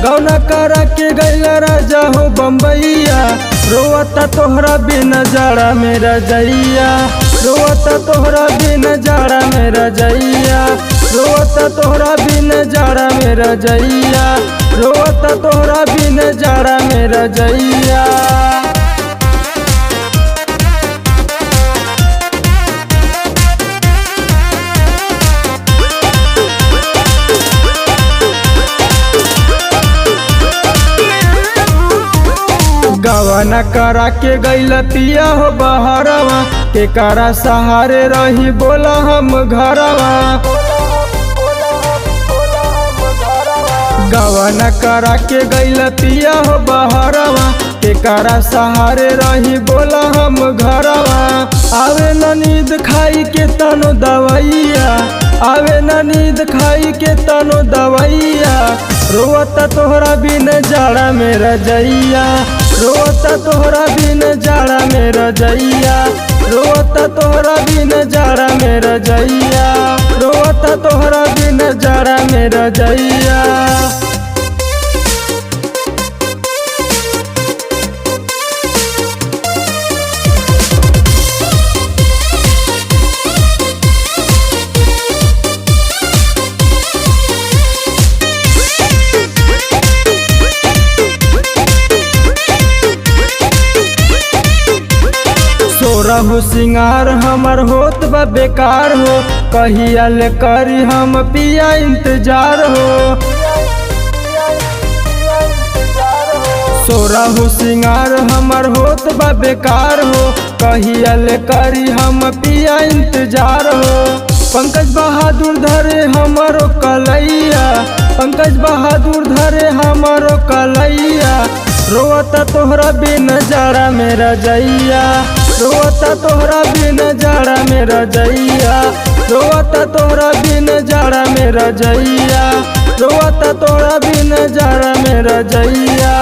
गौना करा के गैला राजा हो बम्बैया। रोता तोहरा बिन जाड़ा मेरा जैया, रोता तोहरा बिन जाड़ा मेरा जैया, रोता तोहरा बिन जाड़ा मेरा जैया, रोता तोहरा बिन जाड़ा मेरा जैया। गवाना करा के गैल पिया हो बहरवा, के करा सहारे रही बोला हम घरवा। गवाना करा के गैल पिया हो बहरवा, के करा सहारे रही बोला हम घरवा। आवे न नींद खाई के तनो दवैया, आवे न नींद खाई के तनो दवैया। रोता तोहरा बिन जाड़ा मेरा जैया, रोता तोहरा बिन जाड़ा मेरा जैया, रोता तोहरा बिन जाड़ा मेरा जैया, रोता तोहरा बिन जाड़ा मेरा जैया। रहु सिंगार हमर होत बा बेकार हो, कहिया ले करी हम पिया इंतजार हो। सोरहु सिंगार हमर होत बा बेकार हो, कहिया ले करी हम पिया इंतजार हो। पंकज बहादुर धरे हमारो कलैया, पंकज बहादुर धरे हमारो कलैया। रोता तोहरा बिन जाड़ा मेरा जैया, रोता तोहरा बिन जाड़ा मेरा जैया, रोता तोहरा बिन जाड़ा मेरा जैया, रोता तोहरा बिन जाड़ा मेरा जैया।